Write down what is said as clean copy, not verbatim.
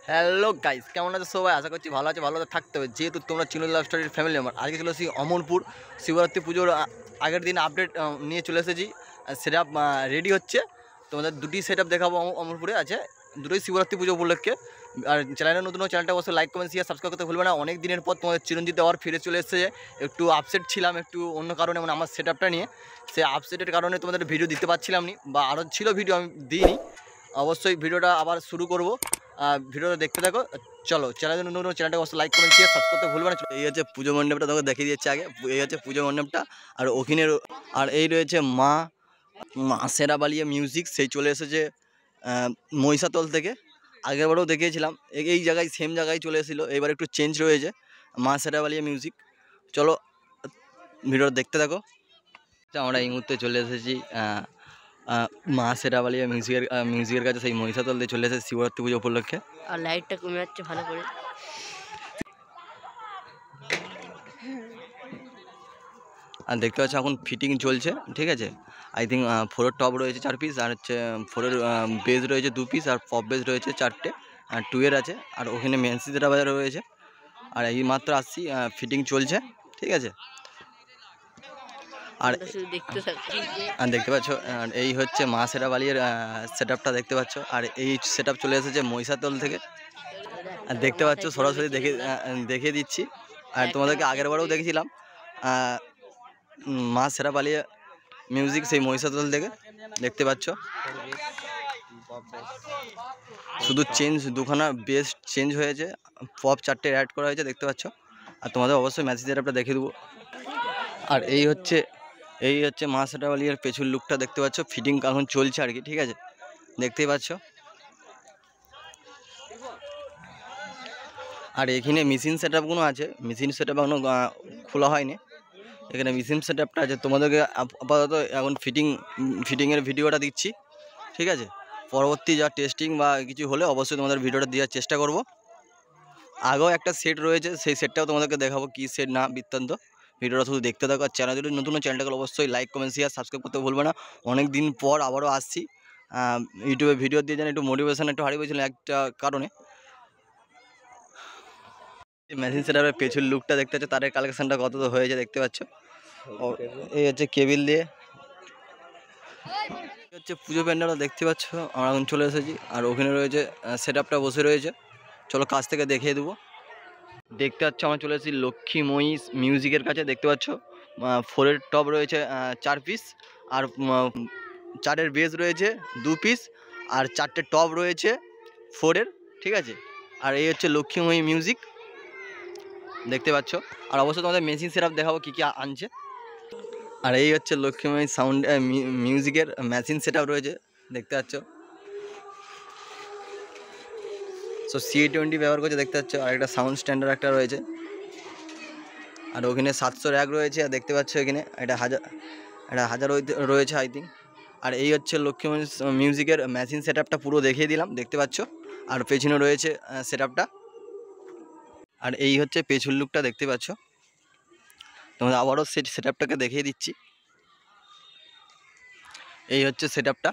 Hello guys, কেমন আছো সবাই? আশা করছি ভালো আছে, ভালো থাকতে হবে। যেহেতু তোমরা চিনো লাভ স্টোরির ফ্যামিলি মেম্বার, আজকে চলে এসেছি অমরপুর শিবরাত্রি পুজোর আগের দিন আপডেট নিয়ে চলে এসেছি। সেট আপ রেডি হচ্ছে। তোমাদের দুটি সেট আপ দেখাবো অমরপুরে আছে, দুটোই শিবরাত্রি পুজো উপলক্ষে। আর চ্যানেলে নতুন চ্যানেলটা অবশ্যই লাইক কমেন্ট শেয়ার সাবস্ক্রাইব করতে ভুলবে না। অনেক দিনের পর তোমাদের চিরঞ্জিত আবার ফিরে চলে এসেছে। একটু আপসেট ছিলাম, একটু অন্য কারণে, মানে আমার সেট আপটা নিয়ে। সেই আপসেটের কারণে তোমাদের ভিডিও দিতে পারছিলাম না, বা আরও ছিল ভিডিও আমি দিইনি। অবশ্যই ভিডিওটা আবার শুরু করব, ভিডিওটা দেখতে থাকো। চলো, চ্যানেলের নতুন চ্যানেলটা অবশ্যই লাইক কমেন্ট শেয়ার সাবস্ক্রাইব করতে ভুলবে না। এই হচ্ছে পুজো মণ্ডপটা, তোকে দেখিয়ে দিচ্ছে আগে। এই হচ্ছে পুজো মণ্ডপটা, আর ওখানে আর এই রয়েছে মা শেরাবালিয়া মিউজিক। সেই চলে এসেছে মহিষাতল থেকে। আগেরবারেও দেখিয়েছিলাম, এই জায়গায় সেম জায়গায় চলে এসেছিলো, এবার একটু চেঞ্জ রয়েছে। মা শেরাবালিয়া মিউজিক। চলো ভিডিওটা দেখতে থাকো। আমরা এই মুহূর্তে চলে এসেছি মা শেরাবালিয়া মিউজিকের কাছে, সেই মহিষাতল দিয়ে চলে এসেছে শিবরাত্রি পুজো উপলক্ষে। আর লাইটটা কমে যাচ্ছে ভালো করে। আর দেখতে পাচ্ছ এখন ফিটিং চলছে, ঠিক আছে। আই থিঙ্ক 4 টপ রয়েছে 4 পিস, আর হচ্ছে 4 বেজ রয়েছে 2 পিস, আর পপ বেজ রয়েছে 4টে, আর 2 আছে। আর ওখানে মেনসিদের বাজার রয়েছে। আর এই মাত্র আসছি, ফিটিং চলছে, ঠিক আছে। আর দেখতে পাচ্ছ, আর এই হচ্ছে মা শেরাবালিয়ার সেট আপটা দেখতে পাচ্ছ। আর এই সেট আপ চলে এসেছে মহিষাতল থেকে। আর দেখতে পাচ্ছ সরাসরি দেখিয়ে দিচ্ছি। আর তোমাদেরকে আগের বারেও দেখেছিলাম মা শেরাবালিয়া মিউজিক, সেই মহিষাতল থেকে। দেখতে পাচ্ছ শুধু চেঞ্জ, দুখানা বেস চেঞ্জ হয়েছে, পপ 4টে অ্যাড করা হয়েছে, দেখতে পাচ্ছ। আর তোমাদের অবশ্যই ম্যাসেজের আপটা দেখে দেবো। আর এই হচ্ছে মা শেরাবালিয়ার পেছুর লুকটা দেখতে পাচ্ছ। ফিটিং এখন চলছে আর কি, ঠিক আছে, দেখতেই পাচ্ছ। আর এখানে মেশিন সেট আপগুলো আছে, মেশিন সেট আপ এখনো খোলা হয়নি। এখানে মেশিন সেট আপটা আছে, তোমাদেরকে আপাতত এখন ফিটিংয়ের ভিডিওটা দিচ্ছি, ঠিক আছে। পরবর্তী যা টেস্টিং বা কিছু হলে অবশ্যই তোমাদের ভিডিওটা দেওয়ার চেষ্টা করব। আগেও একটা সেট রয়েছে, সেই সেটটাও তোমাদেরকে দেখাবো কী সেট না বৃত্তান্ত। ভিডিওটা শুধু দেখতে থাকো। আর চ্যানেলের নতুন চ্যানেলটাকে অবশ্যই লাইক কমেন্ট শেয়ার সাবস্ক্রাইব করতে ভুলবে না। অনেক দিন পর আবারও আসছি ইউটিউবে ভিডিও দিয়ে, যেন একটু মোটিভেশন একটু হারিয়ে গেছিলাম একটা কারণে। মেশিন সেটআপের পেছন লুকটা দেখতে পাচ্ছ, তারের কালেকশনটা কত হয়েছে দেখতে পাচ্ছ। এই হচ্ছে কেবিল দিয়ে হচ্ছে পুজো প্যান্ডেলটা দেখতে পাচ্ছ। আমরা এখন চলে এসেছি, আর ওখানে রয়েছে সেট আপটা বসে রয়েছে। চলো কাছ থেকে দেখিয়ে দেবো। দেখতে পাচ্ছ আমরা চলে এসেছি লক্ষ্মীময়ী মিউজিকের কাছে। দেখতে পাচ্ছ 4 টপ রয়েছে 4 পিস, আর 4 বেস রয়েছে 2 পিস, আর 4টে টপ রয়েছে 4, ঠিক আছে। আর এই হচ্ছে লক্ষ্মীময়ী মিউজিক, দেখতে পাচ্ছ। আর অবশ্যই তোমাদের মেশিন সেট আপ দেখাবো কী কী আনছে। আর এই হচ্ছে লক্ষ্মীময়ী সাউন্ড মিউজিকের মেশিন সেট আপ রয়েছে, দেখতে পাচ্ছ। সো C20 ব্যবহার করছে, দেখতে পাচ্ছ। আর একটা সাউন্ড স্ট্যান্ডার্ড একটা রয়েছে, আর ওখানে 700 র্যাক রয়েছে। আর দেখতে পাচ্ছ এখানে এটা হাজার রয়েছে আই থিঙ্ক। আর এই হচ্ছে লক্ষ্মীময়ী মিউজিকের মেশিন সেট আপটা পুরো দেখিয়ে দিলাম, দেখতে পাচ্ছ। আর পেছনে রয়েছে সেট আপটা। আর এই হচ্ছে পেছন লুকটা, দেখতে পাচ্ছ। তোমাদের আবারও সেট আপটাকে দেখিয়ে দিচ্ছি। এই হচ্ছে সেট আপটা।